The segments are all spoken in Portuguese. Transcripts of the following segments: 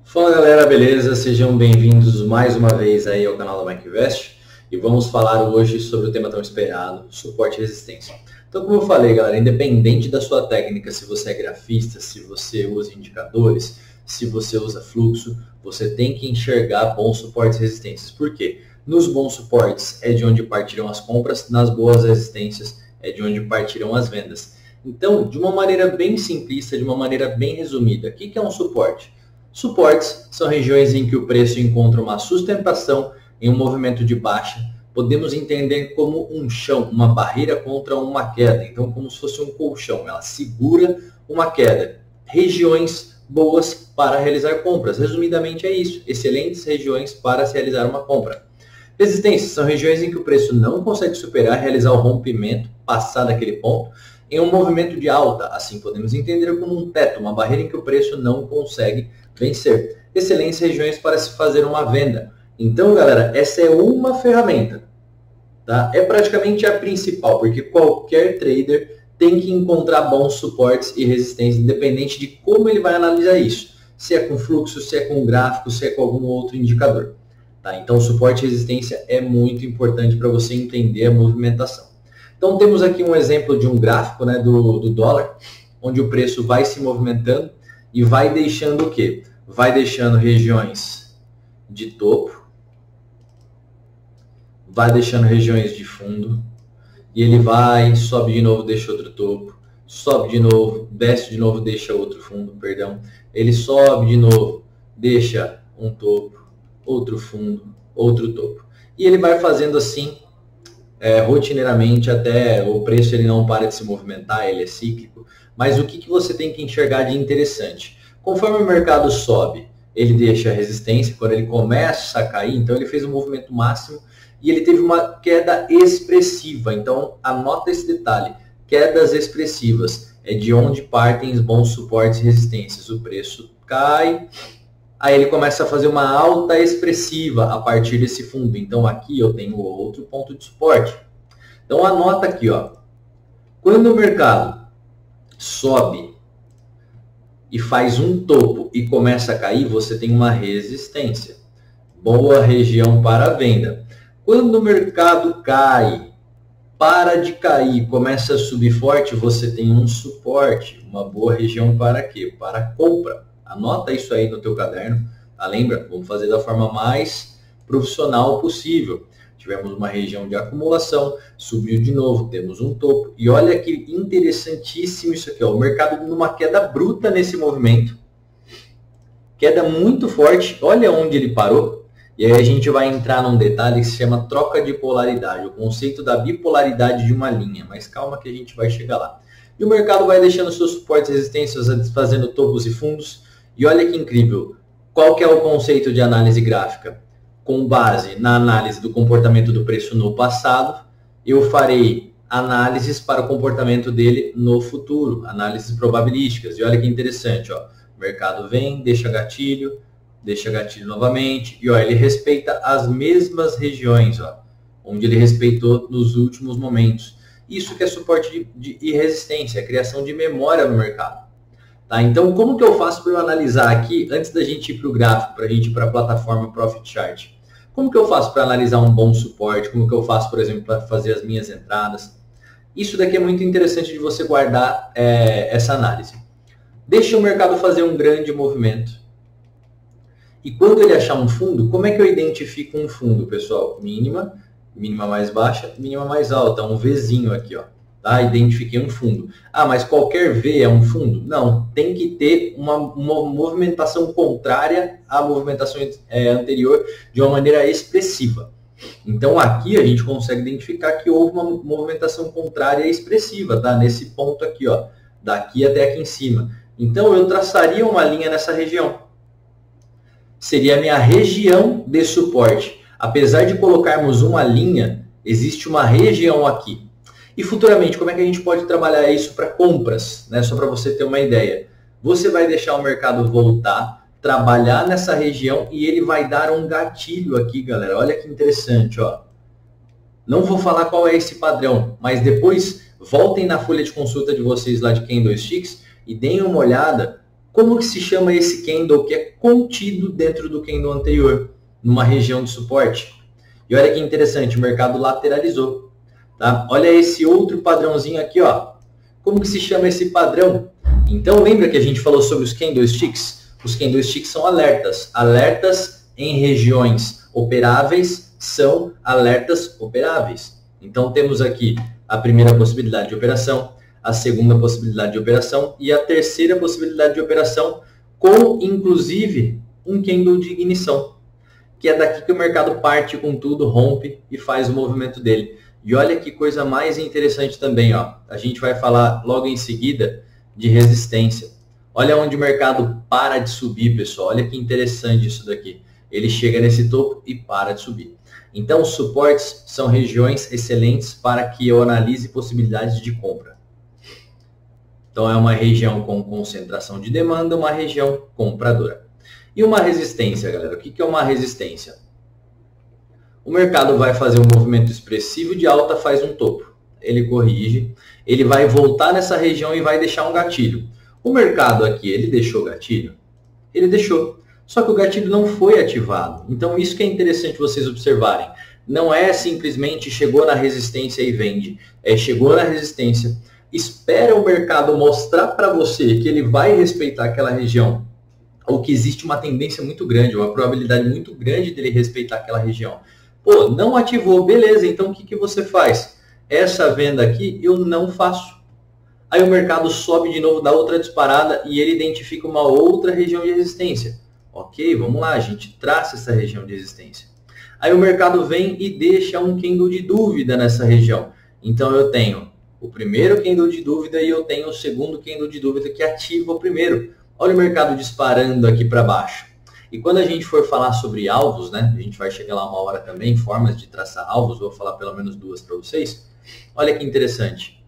Fala galera, beleza? Sejam bem-vindos mais uma vez aí ao canal da MikeInvest e vamos falar hoje sobre o tema tão esperado, suporte e resistência. Então, como eu falei, galera, independente da sua técnica, se você é grafista, se você usa indicadores, se você usa fluxo, você tem que enxergar bons suportes e resistências. Por quê? Nos bons suportes é de onde partirão as compras, nas boas resistências é de onde partirão as vendas. Então, de uma maneira bem simplista, de uma maneira bem resumida, o que é um suporte? Suportes são regiões em que o preço encontra uma sustentação em um movimento de baixa. Podemos entender como um chão, uma barreira contra uma queda. Então, como se fosse um colchão, ela segura uma queda. Regiões boas para realizar compras. Resumidamente é isso. Excelentes regiões para se realizar uma compra. Resistências são regiões em que o preço não consegue superar, realizar o rompimento, passar daquele ponto, em um movimento de alta. Assim podemos entender como um teto, uma barreira em que o preço não consegue vencer. Excelentes regiões para se fazer uma venda. Então, galera, essa é uma ferramenta. Tá? É praticamente a principal, porque qualquer trader tem que encontrar bons suportes e resistências, independente de como ele vai analisar isso. Se é com fluxo, se é com gráfico, se é com algum outro indicador. Tá? Então, suporte e resistência é muito importante para você entender a movimentação. Então, temos aqui um exemplo de um gráfico, né, do dólar, onde o preço vai se movimentando e vai deixando o quê? Vai deixando regiões de topo, vai deixando regiões de fundo, e ele vai, sobe de novo, deixa outro topo, sobe de novo, desce de novo, deixa outro fundo, perdão. Ele sobe de novo, deixa um topo, outro fundo, outro topo. E ele vai fazendo assim, rotineiramente, até o preço ele não para de se movimentar, ele é cíclico. Mas o que você tem que enxergar de interessante? Conforme o mercado sobe, ele deixa a resistência, quando ele começa a cair, então ele fez um movimento máximo e ele teve uma queda expressiva. Então anota esse detalhe, quedas expressivas é de onde partem os bons suportes e resistências. O preço cai, aí ele começa a fazer uma alta expressiva a partir desse fundo. Então aqui eu tenho outro ponto de suporte. Então anota aqui, ó. Quando o mercado sobe e faz um topo e começa a cair, você tem uma resistência. Boa região para a venda. Quando o mercado cai, para de cair, começa a subir forte, você tem um suporte. Uma boa região para quê? Para compra. Anota isso aí no teu caderno. Tá? Lembra? Vamos fazer da forma mais profissional possível. Tivemos uma região de acumulação, subiu de novo, temos um topo. E olha que interessantíssimo isso aqui. Ó. O mercado numa queda bruta nesse movimento. Queda muito forte. Olha onde ele parou. E aí a gente vai entrar num detalhe que se chama troca de polaridade. O conceito da bipolaridade de uma linha. Mas calma que a gente vai chegar lá. E o mercado vai deixando seus suportes e resistências, fazendo topos e fundos. E olha que incrível. Qual que é o conceito de análise gráfica? Com base na análise do comportamento do preço no passado, eu farei análises para o comportamento dele no futuro, análises probabilísticas. E olha que interessante, ó. O mercado vem, deixa gatilho novamente, e ó, ele respeita as mesmas regiões, ó, onde ele respeitou nos últimos momentos. Isso que é suporte e resistência, a criação de memória no mercado. Tá? Então, como que eu faço para eu analisar aqui, antes da gente ir para o gráfico, para a gente ir para a plataforma Profit Chart? Como que eu faço para analisar um bom suporte? Como que eu faço, por exemplo, para fazer as minhas entradas? Isso daqui é muito interessante de você guardar essa análise. Deixa o mercado fazer um grande movimento. E quando ele achar um fundo, como é que eu identifico um fundo, pessoal? Mínima mais baixa, mínima mais alta. Um Vzinho aqui, ó. Tá? Identifiquei um fundo. Ah, mas qualquer V é um fundo? Não, tem que ter uma movimentação contrária à movimentação anterior de uma maneira expressiva. Então aqui a gente consegue identificar que houve uma movimentação contrária expressiva, tá? Nesse ponto aqui, ó, daqui até aqui em cima. Então eu traçaria uma linha nessa região. Seria a minha região de suporte. Apesar de colocarmos uma linha, existe uma região aqui. E futuramente, como é que a gente pode trabalhar isso para compras? Né? Só para você ter uma ideia. Você vai deixar o mercado voltar, trabalhar nessa região e ele vai dar um gatilho aqui, galera. Olha que interessante, ó. Não vou falar qual é esse padrão, mas depois voltem na folha de consulta de vocês lá de Candlesticks e deem uma olhada Como que se chama esse candle que é contido dentro do candle anterior, numa região de suporte? E olha que interessante, o mercado lateralizou. Tá? Olha esse outro padrãozinho aqui, ó. Como que se chama esse padrão? Então lembra que a gente falou sobre os candlesticks? Os candlesticks são alertas. Alertas em regiões operáveis são alertas operáveis. Então temos aqui a primeira possibilidade de operação, a segunda possibilidade de operação e a terceira possibilidade de operação com, inclusive, um candle de ignição, que é daqui que o mercado parte com tudo, rompe e faz o movimento dele. E olha que coisa mais interessante também, ó. A gente vai falar logo em seguida de resistência. Olha onde o mercado para de subir, pessoal. Olha que interessante isso daqui. Ele chega nesse topo e para de subir. Então, os suportes são regiões excelentes para que eu analise possibilidades de compra. Então, é uma região com concentração de demanda, uma região compradora. E uma resistência, galera? O que é uma resistência? O mercado vai fazer um movimento expressivo de alta, faz um topo. Ele corrige, ele vai voltar nessa região e vai deixar um gatilho. O mercado aqui, ele deixou gatilho? Ele deixou. Só que o gatilho não foi ativado. Então, isso que é interessante vocês observarem. Não é simplesmente chegou na resistência e vende. É chegou na resistência, espera o mercado mostrar para você que ele vai respeitar aquela região, ou que existe uma tendência muito grande, uma probabilidade muito grande dele respeitar aquela região. Pô, não ativou, beleza, então o que você faz? Essa venda aqui eu não faço. Aí o mercado sobe de novo, dá outra disparada e ele identifica uma outra região de resistência. Ok, vamos lá, a gente traça essa região de resistência. Aí o mercado vem e deixa um candle de dúvida nessa região. Então eu tenho o primeiro candle de dúvida e eu tenho o segundo candle de dúvida que ativa o primeiro. Olha o mercado disparando aqui para baixo. E quando a gente for falar sobre alvos, né? A gente vai chegar lá uma hora também, formas de traçar alvos, vou falar pelo menos duas para vocês. Olha que interessante.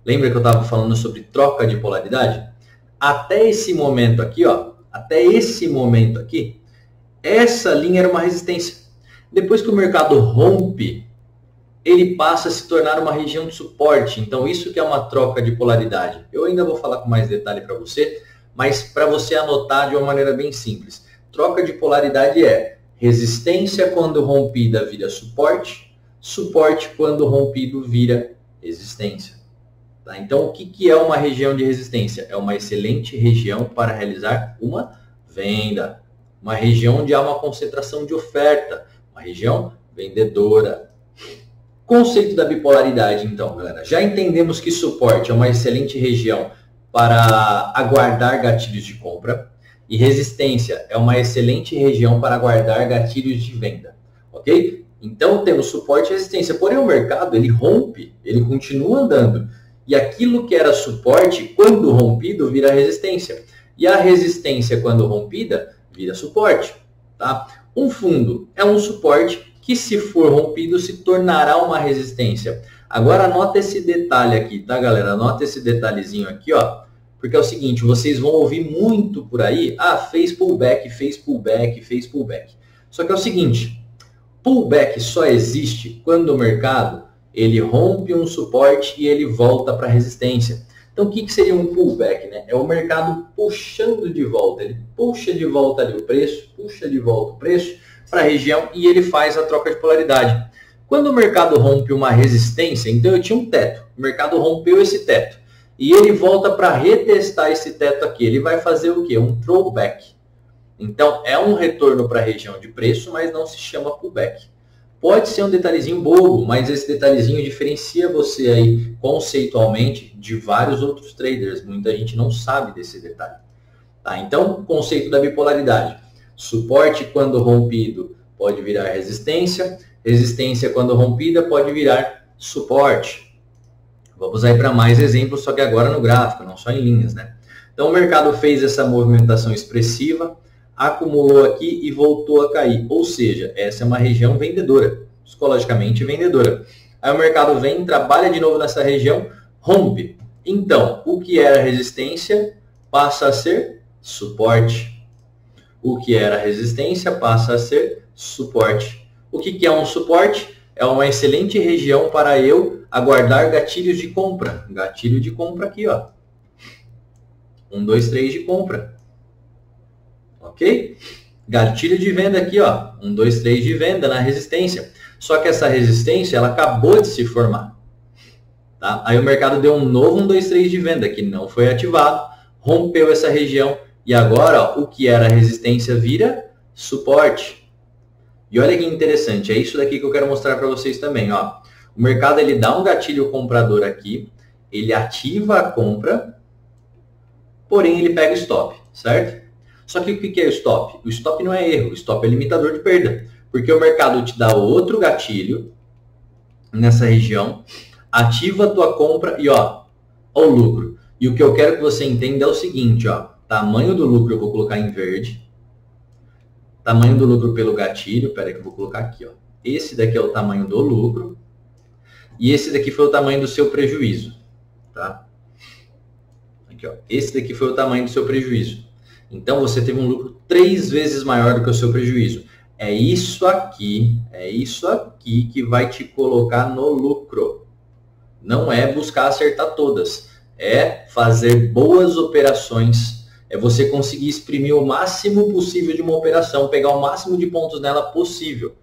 Lembra que eu estava falando sobre troca de polaridade? Até esse momento aqui, ó, até esse momento aqui, essa linha era uma resistência. Depois que o mercado rompe, ele passa a se tornar uma região de suporte. Então isso que é uma troca de polaridade. Eu ainda vou falar com mais detalhe para você, mas para você anotar de uma maneira bem simples. Troca de polaridade é resistência quando rompida vira suporte, suporte quando rompido vira resistência. Tá? Então, o que é uma região de resistência? É uma excelente região para realizar uma venda. Uma região onde há uma concentração de oferta. Uma região vendedora. Conceito da bipolaridade, então, galera. Já entendemos que suporte é uma excelente região para aguardar gatilhos de compra. E resistência é uma excelente região para aguardar gatilhos de venda. Ok? Então, temos suporte e resistência. Porém, o mercado, ele rompe, ele continua andando. E aquilo que era suporte, quando rompido, vira resistência. E a resistência, quando rompida, vira suporte. Tá? Um fundo é um suporte que, se for rompido, se tornará uma resistência. Agora, anota esse detalhe aqui, tá, galera? Anota esse detalhezinho aqui, ó. Porque é o seguinte, vocês vão ouvir muito por aí, fez pullback, fez pullback, fez pullback. Só que é o seguinte, pullback só existe quando o mercado ele rompe um suporte e ele volta para resistência. Então, o que seria um pullback? Né? É o mercado puxando de volta. Ele puxa de volta ali o preço, puxa de volta o preço para a região e ele faz a troca de polaridade. Quando o mercado rompe uma resistência, então eu tinha um teto. O mercado rompeu esse teto. E ele volta para retestar esse teto aqui. Ele vai fazer o quê? Um throwback. Então, é um retorno para a região de preço, mas não se chama pullback. Pode ser um detalhezinho bobo, mas esse detalhezinho diferencia você aí conceitualmente de vários outros traders. Muita gente não sabe desse detalhe. Tá? Então, conceito da bipolaridade. Suporte quando rompido pode virar resistência. Resistência quando rompida pode virar suporte. Vamos aí para mais exemplos, só que agora no gráfico, não só em linhas, né? Então o mercado fez essa movimentação expressiva, acumulou aqui e voltou a cair. Ou seja, essa é uma região vendedora, psicologicamente vendedora. Aí o mercado vem, trabalha de novo nessa região, rompe. Então, o que era resistência passa a ser suporte. O que era resistência passa a ser suporte. O que é um suporte? É uma excelente região para eu aguardar gatilhos de compra. Gatilho de compra aqui, ó. 1, 2, 3 de compra. ok? Gatilho de venda aqui, ó, 1, 2, 3 de venda na resistência. Só que essa resistência, ela acabou de se formar. Tá? Aí o mercado deu um novo 1, 2, 3 de venda, que não foi ativado, rompeu essa região, e agora ó, o que era resistência vira suporte. E olha que interessante, é isso daqui que eu quero mostrar para vocês também. Ó. O mercado ele dá um gatilho comprador aqui, ele ativa a compra, porém ele pega o stop, certo? Só que o que é o stop? O stop não é erro, o stop é limitador de perda. Porque o mercado te dá outro gatilho nessa região, ativa a tua compra e ó o lucro. E o que eu quero que você entenda é o seguinte, ó, tamanho do lucro eu vou colocar em verde, tamanho do lucro pelo gatilho, pera aí que eu vou colocar aqui, ó. Esse daqui é o tamanho do lucro e esse daqui foi o tamanho do seu prejuízo, tá? Aqui, ó, esse daqui foi o tamanho do seu prejuízo. Então você teve um lucro 3 vezes maior do que o seu prejuízo. É isso aqui que vai te colocar no lucro. Não é buscar acertar todas, é fazer boas operações, é você conseguir exprimir o máximo possível de uma operação, pegar o máximo de pontos nela possível.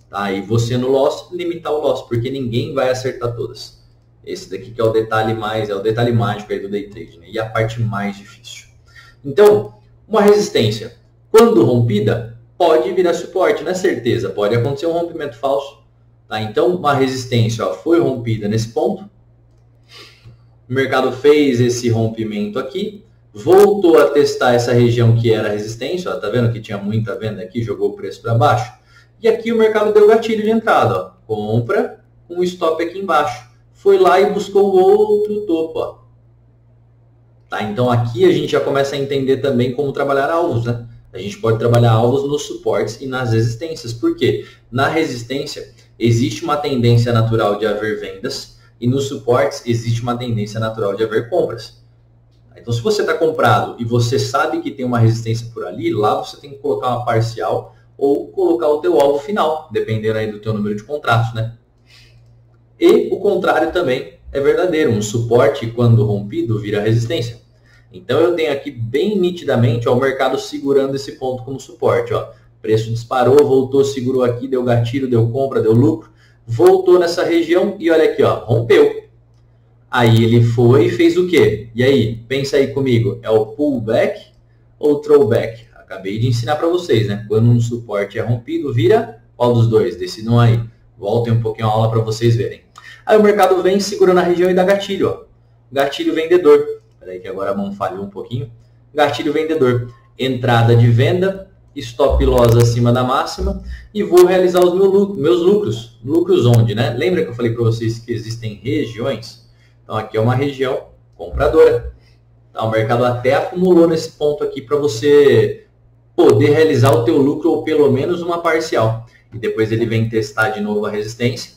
Tá? E você no loss, limitar o loss, porque ninguém vai acertar todas. Esse daqui que é o detalhe mágico aí do day trade, né? E a parte mais difícil. Então, uma resistência, quando rompida, pode virar suporte, não é certeza, pode acontecer um rompimento falso. Tá? Então, uma resistência ó, foi rompida nesse ponto, o mercado fez esse rompimento aqui, voltou a testar essa região que era resistência, ó, tá vendo que tinha muita venda aqui, jogou o preço para baixo, e aqui o mercado deu gatilho de entrada, ó, compra, um stop aqui embaixo, foi lá e buscou o outro topo. Ó. Tá? Então, aqui a gente já começa a entender também como trabalhar alvos, né? A gente pode trabalhar alvos nos suportes e nas resistências. Por quê? Na resistência, existe uma tendência natural de haver vendas e nos suportes existe uma tendência natural de haver compras. Então, se você está comprado e você sabe que tem uma resistência por ali, lá você tem que colocar uma parcial ou colocar o teu alvo final, dependendo aí do teu número de contratos, né? E o contrário também é verdadeiro. Um suporte, quando rompido, vira resistência. Então, eu tenho aqui bem nitidamente ó, o mercado segurando esse ponto como suporte. Ó. Preço disparou, voltou, segurou aqui, deu gatilho, deu compra, deu lucro. Voltou nessa região e olha aqui, ó, rompeu. Aí ele foi e fez o quê? E aí, pensa aí comigo, é o pullback ou throwback? Acabei de ensinar para vocês, né? Quando um suporte é rompido, vira qual dos dois? Decidam aí. Voltem um pouquinho a aula para vocês verem. Aí o mercado vem, segura na região e dá gatilho. Ó. Gatilho vendedor. Peraí que agora a mão falhou um pouquinho. Gatilho vendedor. Entrada de venda, stop loss acima da máxima e vou realizar os meus lucros. Lucros onde, né? Lembra que eu falei para vocês que existem regiões? Então aqui é uma região compradora. Então, o mercado até acumulou nesse ponto aqui para você poder realizar o teu lucro ou pelo menos uma parcial. E depois ele vem testar de novo a resistência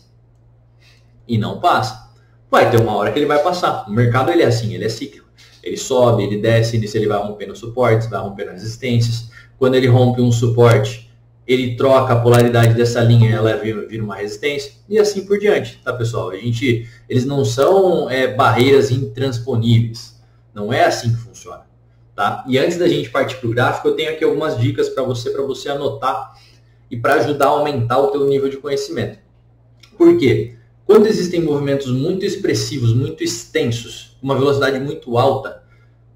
e não passa. Vai ter uma hora que ele vai passar. O mercado ele é assim, ele é cíclico. Ele sobe, ele desce, nisso ele vai rompendo suportes, vai rompendo resistências. Quando ele rompe um suporte, ele troca a polaridade dessa linha e ela vira uma resistência. E assim por diante, tá pessoal? Eles não são barreiras intransponíveis. Não é assim que funciona. Tá? E antes da gente partir para o gráfico, eu tenho aqui algumas dicas para você anotar e para ajudar a aumentar o teu nível de conhecimento. Por quê? Quando existem movimentos muito expressivos, muito extensos, uma velocidade muito alta,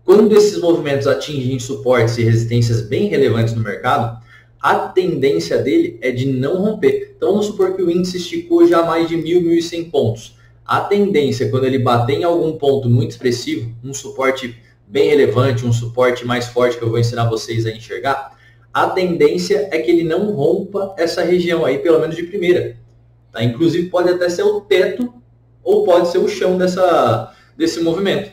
quando esses movimentos atingem suportes e resistências bem relevantes no mercado, a tendência dele é de não romper. Então vamos supor que o índice esticou já mais de 1.000, 1.100 pontos. A tendência, quando ele bater em algum ponto muito expressivo, um suporte bem relevante, um suporte mais forte que eu vou ensinar vocês a enxergar, a tendência é que ele não rompa essa região aí, pelo menos de primeira. Tá? Inclusive pode até ser o teto ou pode ser o chão desse movimento.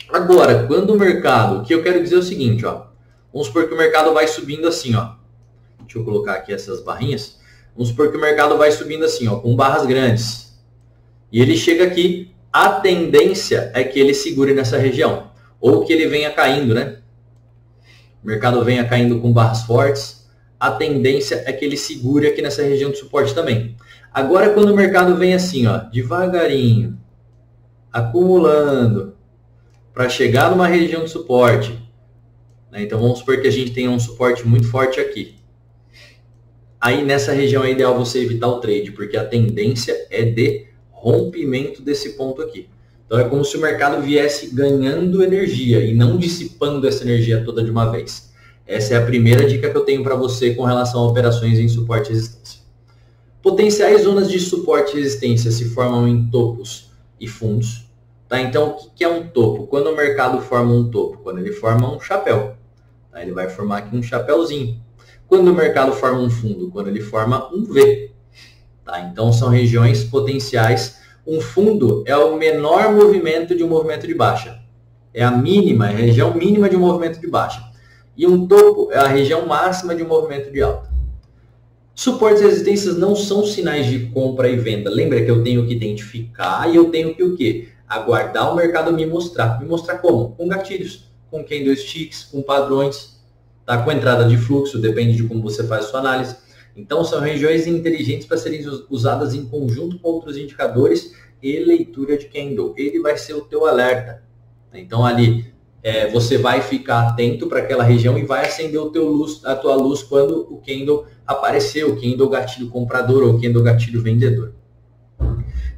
Agora, quando o mercado, o que eu quero dizer é o seguinte, ó, vamos supor que o mercado vai subindo assim, ó. Deixa eu colocar aqui essas barrinhas. Vamos supor que o mercado vai subindo assim, ó, com barras grandes. E ele chega aqui, a tendência é que ele segure nessa região. Ou que ele venha caindo, né? O mercado venha caindo com barras fortes. A tendência é que ele segure aqui nessa região de suporte também. Agora, quando o mercado vem assim, ó, devagarinho, acumulando, para chegar numa região de suporte, né? Então vamos supor que a gente tenha um suporte muito forte aqui. Aí nessa região é ideal você evitar o trade, porque a tendência é de rompimento desse ponto aqui. Então é como se o mercado viesse ganhando energia e não dissipando essa energia toda de uma vez. Essa é a primeira dica que eu tenho para você com relação a operações em suporte e resistência. Potenciais zonas de suporte e resistência se formam em topos e fundos. Tá? Então o que é um topo? Quando o mercado forma um topo? Quando ele forma um chapéu. Tá? Ele vai formar aqui um chapéuzinho. Quando o mercado forma um fundo? Quando ele forma um V. Tá? Então são regiões potenciais. Um fundo é o menor movimento de um movimento de baixa. É a mínima, é a região mínima de um movimento de baixa. E um topo é a região máxima de um movimento de alta. Suportes e resistências não são sinais de compra e venda. Lembra que eu tenho que identificar e eu tenho que o quê? Aguardar o mercado me mostrar. Me mostrar como? Com gatilhos, com candlesticks, com padrões. Tá? Com entrada de fluxo, depende de como você faz a sua análise. Então, são regiões inteligentes para serem usadas em conjunto com outros indicadores e leitura de candle. Ele vai ser o teu alerta. Então, ali, você vai ficar atento para aquela região e vai acender a tua luz quando o candle aparecer, o candle gatilho comprador ou o candle gatilho vendedor.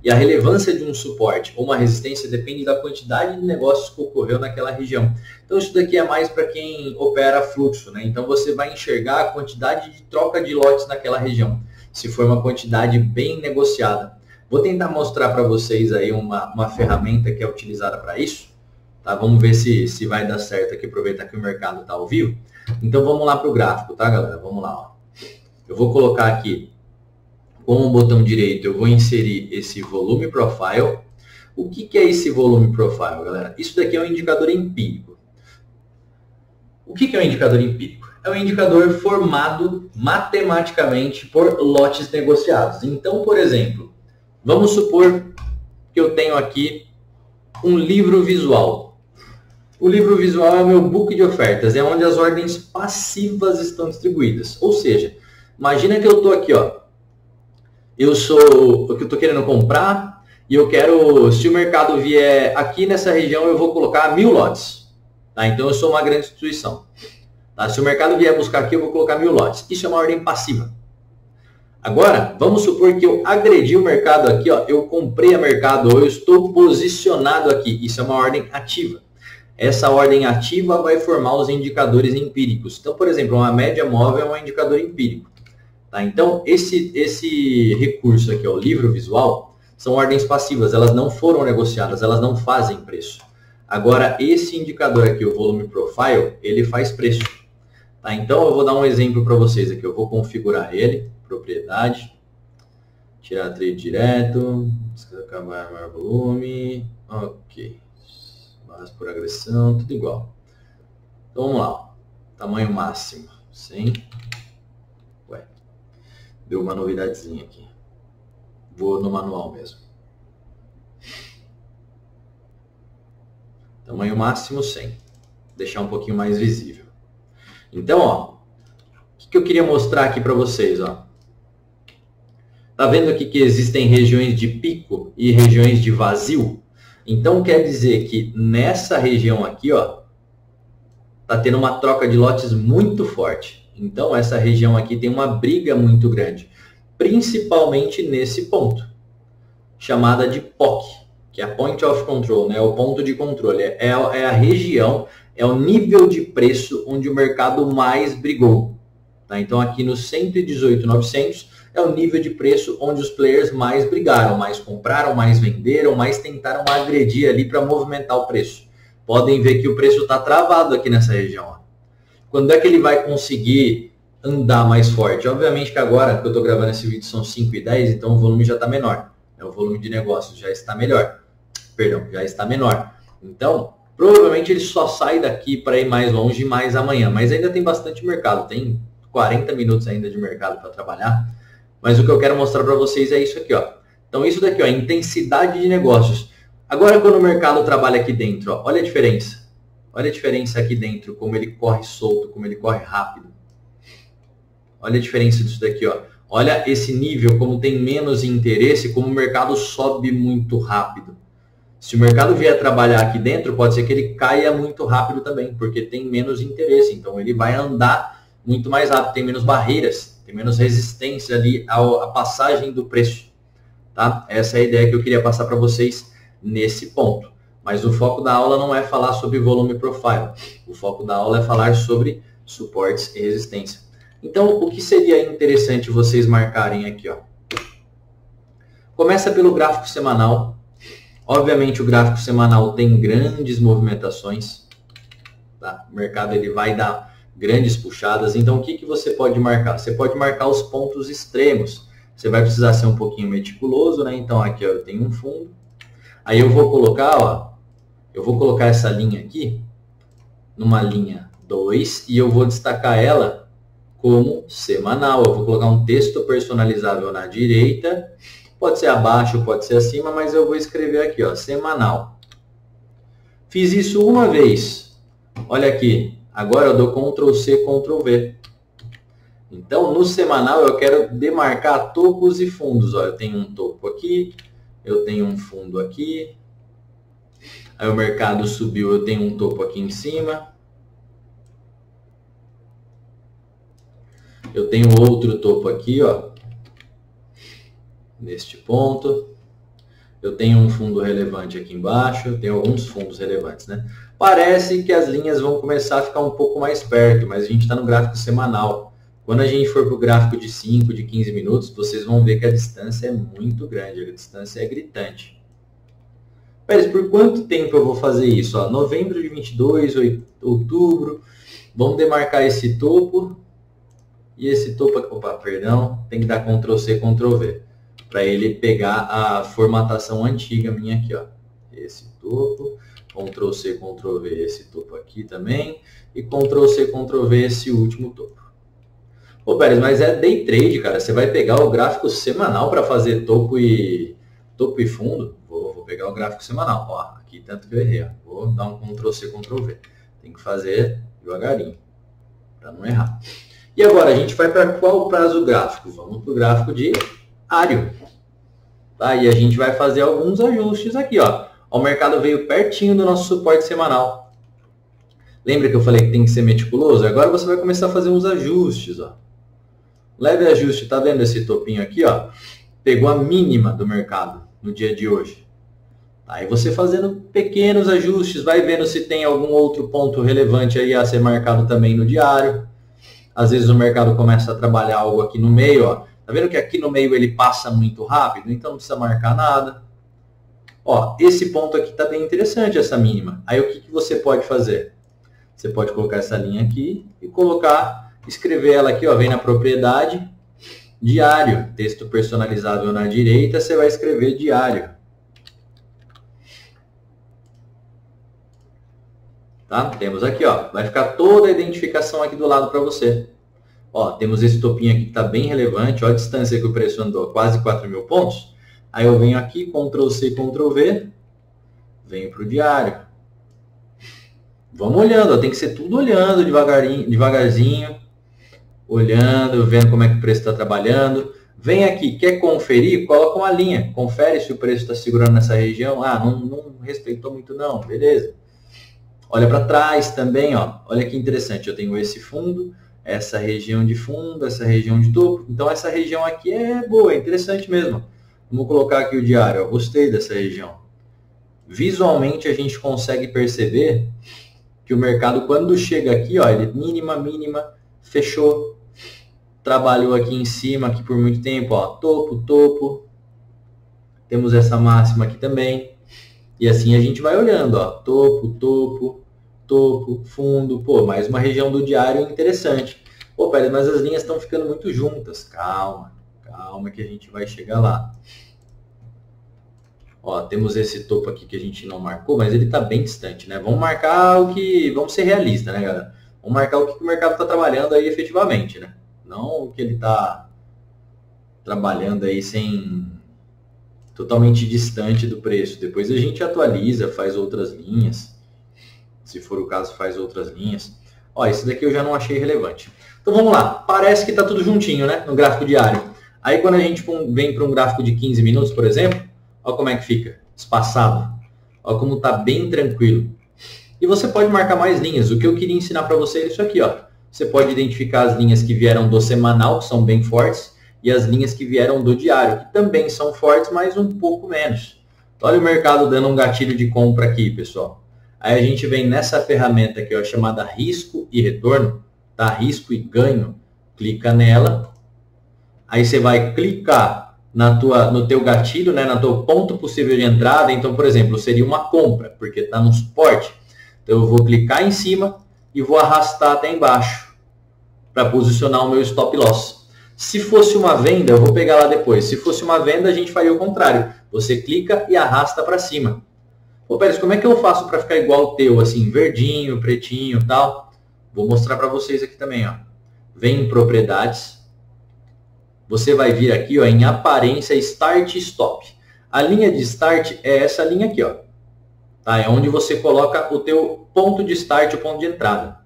E a relevância de um suporte ou uma resistência depende da quantidade de negócios que ocorreu naquela região. Então isso daqui é mais para quem opera fluxo, né? Então você vai enxergar a quantidade de troca de lotes naquela região, se for uma quantidade bem negociada. Vou tentar mostrar para vocês aí uma ferramenta que é utilizada para isso. Tá? Vamos ver se vai dar certo aqui, aproveitar que o mercado está ao vivo. Então vamos lá para o gráfico, tá, galera? Vamos lá. Ó. Eu vou colocar aqui com o botão direito, eu vou inserir esse volume profile. O que é esse volume profile, galera? Isso daqui é um indicador empírico. O que é um indicador empírico? É um indicador formado matematicamente por lotes negociados. Então, por exemplo, vamos supor que eu tenho aqui um livro visual. O livro visual é o meu book de ofertas, é onde as ordens passivas estão distribuídas. Ou seja, imagina que eu estou aqui, ó. Eu estou querendo comprar e eu quero, se o mercado vier aqui nessa região, eu vou colocar 1000 lotes. Tá? Então eu sou uma grande instituição. Tá? Se o mercado vier buscar aqui, eu vou colocar 1000 lotes. Isso é uma ordem passiva. Agora, vamos supor que eu agredi o mercado aqui, ó, eu comprei a mercado ou eu estou posicionado aqui. Isso é uma ordem ativa. Essa ordem ativa vai formar os indicadores empíricos. Então, por exemplo, uma média móvel é um indicador empírico. Tá? Então, esse recurso aqui, ó, o livro visual, são ordens passivas, elas não foram negociadas, elas não fazem preço. Agora, esse indicador aqui, o volume profile, ele faz preço. Tá? Então, eu vou dar um exemplo para vocês aqui. Eu vou configurar ele, propriedade, tirar trade direto, acabar maior volume, ok. Barras por agressão, tudo igual. Então, vamos lá. Ó. Tamanho máximo, 100. Ué, deu uma novidadezinha aqui. Vou no manual mesmo. Tamanho máximo 100. Deixar um pouquinho mais visível. Então, ó, o que eu queria mostrar aqui para vocês, ó. Tá vendo aqui que existem regiões de pico e regiões de vazio? Então quer dizer que nessa região aqui, ó, tá tendo uma troca de lotes muito forte. Então essa região aqui tem uma briga muito grande, principalmente nesse ponto, chamada de POC, que é a Point of Control, né? O ponto de controle. É a região, é o nível de preço onde o mercado mais brigou. Tá? Então aqui no 118.900 é o nível de preço onde os players mais brigaram, mais compraram, mais venderam, mais tentaram agredir ali para movimentar o preço. Podem ver que o preço está travado aqui nessa região. Ó. Quando é que ele vai conseguir andar mais forte? Obviamente que agora que eu estou gravando esse vídeo são 5h10, então o volume já está menor. O volume de negócios já está melhor. Perdão, já está menor. Então, provavelmente ele só sai daqui para ir mais longe mais amanhã. Mas ainda tem bastante mercado. Tem 40 minutos ainda de mercado para trabalhar. Mas o que eu quero mostrar para vocês é isso aqui, ó. Então isso daqui, ó, intensidade de negócios. Agora quando o mercado trabalha aqui dentro, ó, olha a diferença. Olha a diferença aqui dentro, como ele corre solto, como ele corre rápido. Olha a diferença disso daqui, ó. Olha esse nível, como tem menos interesse, como o mercado sobe muito rápido. Se o mercado vier trabalhar aqui dentro, pode ser que ele caia muito rápido também, porque tem menos interesse. Então, ele vai andar muito mais rápido, tem menos barreiras, tem menos resistência ali à passagem do preço. Tá? Essa é a ideia que eu queria passar para vocês nesse ponto. Mas o foco da aula não é falar sobre volume profile. O foco da aula é falar sobre suportes e resistência. Então, o que seria interessante vocês marcarem aqui? Ó? Começa pelo gráfico semanal. Obviamente, o gráfico semanal tem grandes movimentações. Tá? O mercado ele vai dar grandes puxadas. Então, o que você pode marcar? Você pode marcar os pontos extremos. Você vai precisar ser um pouquinho meticuloso, né? Então, aqui ó, eu tenho um fundo. Aí eu vou colocar, ó, eu vou colocar essa linha aqui numa linha 2 e eu vou destacar ela como semanal. Eu vou colocar um texto personalizável na direita. Pode ser abaixo, pode ser acima, mas eu vou escrever aqui, ó, semanal. Fiz isso uma vez. Olha aqui. Agora eu dou Ctrl C, Ctrl V. Então, no semanal, eu quero demarcar topos e fundos. Ó, eu tenho um topo aqui, eu tenho um fundo aqui. Aí o mercado subiu, eu tenho um topo aqui em cima. Eu tenho outro topo aqui, ó, neste ponto. Eu tenho um fundo relevante aqui embaixo. Eu tenho alguns fundos relevantes, né? Parece que as linhas vão começar a ficar um pouco mais perto, mas a gente está no gráfico semanal. Quando a gente for para o gráfico de 5, de 15 minutos, vocês vão ver que a distância é muito grande, a distância é gritante. Pérez, por quanto tempo eu vou fazer isso? Ó, novembro de 22, outubro, vamos demarcar esse topo e esse topo aqui. Opa, perdão, tem que dar Ctrl C, Ctrl V, para ele pegar a formatação antiga minha aqui. Ó. Esse topo, Ctrl C, Ctrl V, esse topo aqui também, e Ctrl C, Ctrl V, esse último topo. Pô, Pérez, mas é day trade, cara. Você vai pegar o gráfico semanal para fazer topo e fundo? Vou pegar o gráfico semanal. Ó, aqui tanto que eu errei. Ó. Vou dar um Ctrl C, Ctrl V. Tem que fazer devagarinho, para não errar. E agora, a gente vai para qual prazo gráfico? Vamos para o gráfico diário. Tá? E a gente vai fazer alguns ajustes aqui. Ó. O mercado veio pertinho do nosso suporte semanal. Lembra que eu falei que tem que ser meticuloso? Agora você vai começar a fazer uns ajustes. Ó. Leve ajuste, tá vendo esse topinho aqui, ó? Pegou a mínima do mercado no dia de hoje. Aí você fazendo pequenos ajustes, vai vendo se tem algum outro ponto relevante aí a ser marcado também no diário. Às vezes o mercado começa a trabalhar algo aqui no meio, ó. Tá vendo que aqui no meio ele passa muito rápido? Então não precisa marcar nada. Ó, esse ponto aqui tá bem interessante, essa mínima. Aí o que você pode fazer? Você pode colocar essa linha aqui e escrever ela aqui, ó, vem na propriedade, diário, texto personalizável na direita, você vai escrever diário. Tá? Temos aqui, ó, vai ficar toda a identificação aqui do lado para você. Ó, temos esse topinho aqui que está bem relevante, ó a distância que o preço andou, quase 4.000 pontos. Aí eu venho aqui, Ctrl C, Ctrl V, venho para o diário. Vamos olhando, ó, tem que ser tudo olhando devagarzinho. Olhando, vendo como é que o preço está trabalhando. Vem aqui, quer conferir? Coloca uma linha. Confere se o preço está segurando nessa região. Ah, não respeitou muito não, beleza. Olha para trás também, ó. Olha que interessante, eu tenho esse fundo, essa região de fundo, essa região de topo. Então essa região aqui é boa, é interessante mesmo. Vamos colocar aqui o diário, ó. Gostei dessa região. Visualmente a gente consegue perceber que o mercado quando chega aqui, ó, ele mínima, fechou. Trabalhou aqui em cima aqui por muito tempo, ó, topo. Temos essa máxima aqui também. E assim a gente vai olhando, ó, topo, fundo. Pô, mais uma região do diário interessante. Pô, Pérez, mas as linhas estão ficando muito juntas. Calma que a gente vai chegar lá. Ó, temos esse topo aqui que a gente não marcou, mas ele está bem distante, né? Vamos marcar vamos ser realistas, né, galera? Vamos marcar o que o mercado está trabalhando aí efetivamente, né? Não o que ele está trabalhando aí totalmente distante do preço. Depois a gente atualiza, faz outras linhas. Se for o caso, faz outras linhas. Ó, esse daqui eu já não achei relevante. Então vamos lá. Parece que está tudo juntinho, né? No gráfico diário. Aí quando a gente vem para um gráfico de 15 minutos, por exemplo, olha como é que fica. Espaçado. Olha como está bem tranquilo. E você pode marcar mais linhas. O que eu queria ensinar para você é isso aqui, ó. Você pode identificar as linhas que vieram do semanal, que são bem fortes, e as linhas que vieram do diário, que também são fortes, mas um pouco menos. Olha o mercado dando um gatilho de compra aqui, pessoal. Aí a gente vem nessa ferramenta aqui, ó, chamada risco e retorno, tá? Risco e ganho. Clica nela. Aí você vai clicar no teu gatilho, né, no teu ponto possível de entrada. Então, por exemplo, seria uma compra, porque está no suporte. Então, eu vou clicar em cima e vou arrastar até embaixo para posicionar o meu stop loss. Se fosse uma venda, eu vou pegar lá depois. Se fosse uma venda, a gente faria o contrário. Você clica e arrasta para cima. Pô, Pérez, como é que eu faço para ficar igual o teu, assim, verdinho, pretinho e tal? Vou mostrar para vocês aqui também, ó. Vem em propriedades. Você vai vir aqui, ó, em aparência, Start e Stop. A linha de Start é essa linha aqui, ó. Tá? É onde você coloca o teu ponto de Start, o ponto de entrada.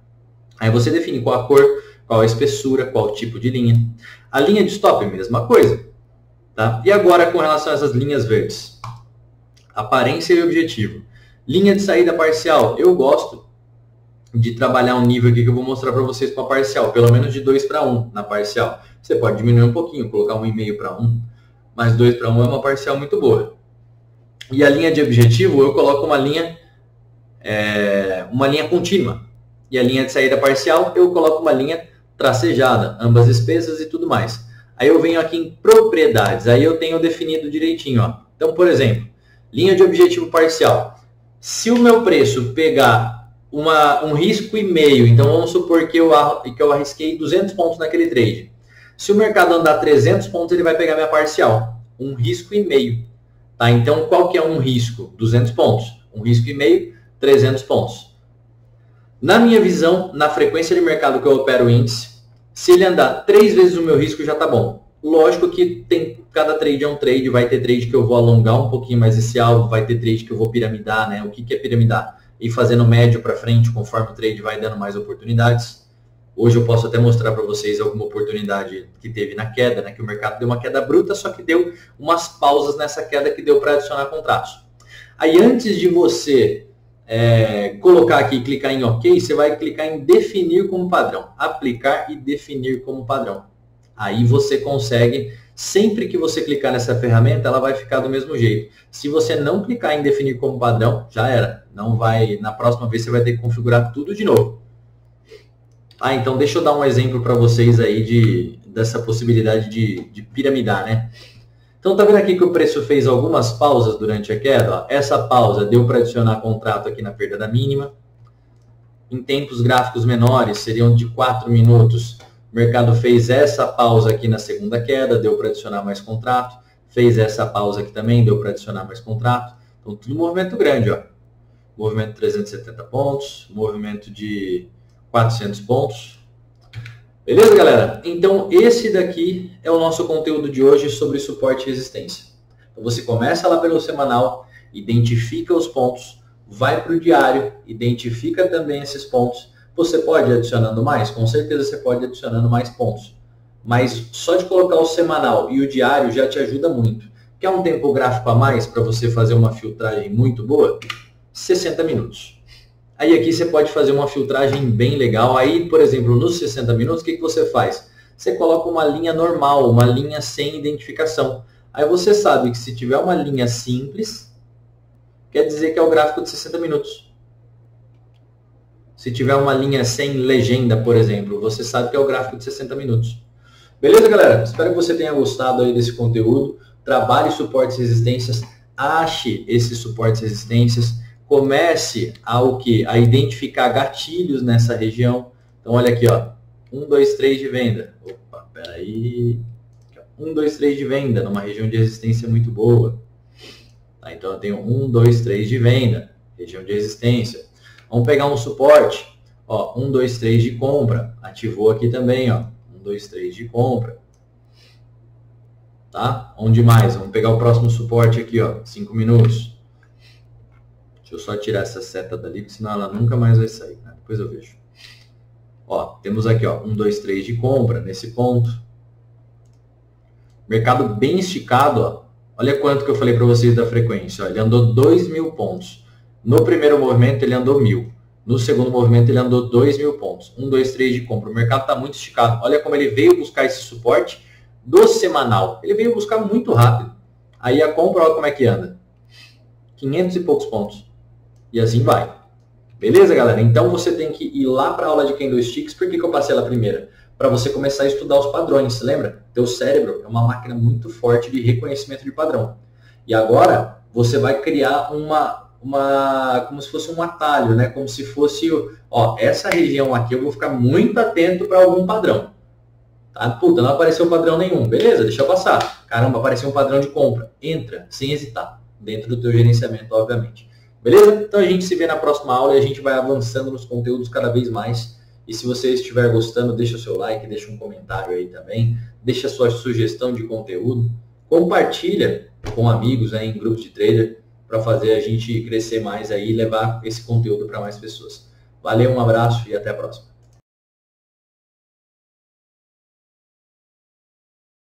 Aí você define qual a cor, qual a espessura, qual o tipo de linha. A linha de Stop, mesma coisa. Tá? E agora com relação a essas linhas verdes. Aparência e objetivo. Linha de saída parcial. Eu gosto de trabalhar um nível aqui que eu vou mostrar para vocês com a parcial. Pelo menos de 2 para 1 na parcial. Você pode diminuir um pouquinho, colocar 1,5 para 1. Mas 2 para 1 é uma parcial muito boa. E a linha de objetivo, eu coloco uma linha contínua. E a linha de saída parcial, eu coloco uma linha tracejada, ambas espessas e tudo mais. Aí eu venho aqui em propriedades, aí eu tenho definido direitinho, ó. Então, por exemplo, linha de objetivo parcial. Se o meu preço pegar um risco e meio, então vamos supor que eu arrisquei 200 pontos naquele trade. Se o mercado andar 300 pontos, ele vai pegar minha parcial. Um risco e meio. Tá? Então, qual que é um risco? 200 pontos. Um risco e meio, 300 pontos. Na minha visão, na frequência de mercado que eu opero o índice, se ele andar 3 vezes o meu risco, já tá bom. Lógico que cada trade é um trade, vai ter trade que eu vou alongar um pouquinho mais esse alvo, vai ter trade que eu vou piramidar, né? O que é piramidar? Ir fazendo médio para frente, conforme o trade vai dando mais oportunidades. Hoje eu posso até mostrar para vocês alguma oportunidade que teve na queda, né? Que o mercado deu uma queda bruta, só que deu umas pausas nessa queda que deu para adicionar contratos. Aí antes de você colocar aqui e clicar em OK, você vai clicar em definir como padrão. Aplicar e definir como padrão. Aí você consegue, sempre que você clicar nessa ferramenta, ela vai ficar do mesmo jeito. Se você não clicar em definir como padrão, já era. Não vai, na próxima vez você vai ter que configurar tudo de novo. Então deixa eu dar um exemplo para vocês aí dessa possibilidade de piramidar, né? Então tá vendo aqui que o preço fez algumas pausas durante a queda? Ó. Essa pausa deu para adicionar contrato aqui na perda da mínima. Em tempos gráficos menores, seriam de 4 minutos. O mercado fez essa pausa aqui na segunda queda, deu para adicionar mais contrato. Fez essa pausa aqui também, deu para adicionar mais contrato. Então tudo movimento grande, ó. Movimento de 370 pontos, movimento de 400 pontos. Beleza, galera? Então, esse daqui é o nosso conteúdo de hoje sobre suporte e resistência. Então, você começa lá pelo semanal, identifica os pontos, vai para o diário, identifica também esses pontos. Você pode ir adicionando mais? Com certeza você pode ir adicionando mais pontos. Mas só de colocar o semanal e o diário já te ajuda muito. Quer um tempo gráfico a mais para você fazer uma filtragem muito boa? 60 minutos. Aí aqui você pode fazer uma filtragem bem legal. Aí, por exemplo, nos 60 minutos, o que você faz? Você coloca uma linha normal, uma linha sem identificação. Aí você sabe que se tiver uma linha simples, quer dizer que é o gráfico de 60 minutos. Se tiver uma linha sem legenda, por exemplo, você sabe que é o gráfico de 60 minutos. Beleza, galera? Espero que você tenha gostado aí desse conteúdo. Trabalhe suportes e resistências, ache esses suportes e resistências. Comece a identificar gatilhos nessa região. Então, olha aqui, ó. 1, 2, 3 de venda. Opa, peraí. 1, 2, 3 de venda, numa região de resistência muito boa. Tá, então, eu tenho 1, 2, 3 de venda, região de resistência. Vamos pegar um suporte. Ó, 1, 2, 3 de compra. Ativou aqui também, ó. 1, 2, 3 de compra. Tá? Onde mais? Vamos pegar o próximo suporte aqui, ó. 5 minutos. Deixa eu só tirar essa seta dali, porque senão ela nunca mais vai sair, né? Depois eu vejo. Ó, temos aqui, ó, 1, 2, 3 de compra nesse ponto. Mercado bem esticado, ó. Olha quanto que eu falei para vocês da frequência, ó. Ele andou 2.000 pontos. No primeiro movimento ele andou 1.000. No segundo movimento ele andou 2.000 pontos. 1, 2, 3 de compra. O mercado está muito esticado. Olha como ele veio buscar esse suporte do semanal. Ele veio buscar muito rápido. Aí a compra, olha como é que anda. 500 e poucos pontos. E assim vai. Beleza, galera? Então você tem que ir lá para a aula de Candlesticks. Por que eu passei ela primeira? Para você começar a estudar os padrões. Lembra? Teu cérebro é uma máquina muito forte de reconhecimento de padrão. E agora você vai criar como se fosse um atalho, né? Como se fosse, ó, essa região aqui eu vou ficar muito atento para algum padrão. Tá? Puta, não apareceu padrão nenhum. Beleza, deixa eu passar. Caramba, apareceu um padrão de compra. Entra, sem hesitar, dentro do teu gerenciamento, obviamente. Beleza? Então a gente se vê na próxima aula e a gente vai avançando nos conteúdos cada vez mais. E se você estiver gostando, deixa o seu like, deixa um comentário aí também. Deixa a sua sugestão de conteúdo. Compartilha com amigos aí em grupos de trader para fazer a gente crescer mais aí e levar esse conteúdo para mais pessoas. Valeu, um abraço e até a próxima.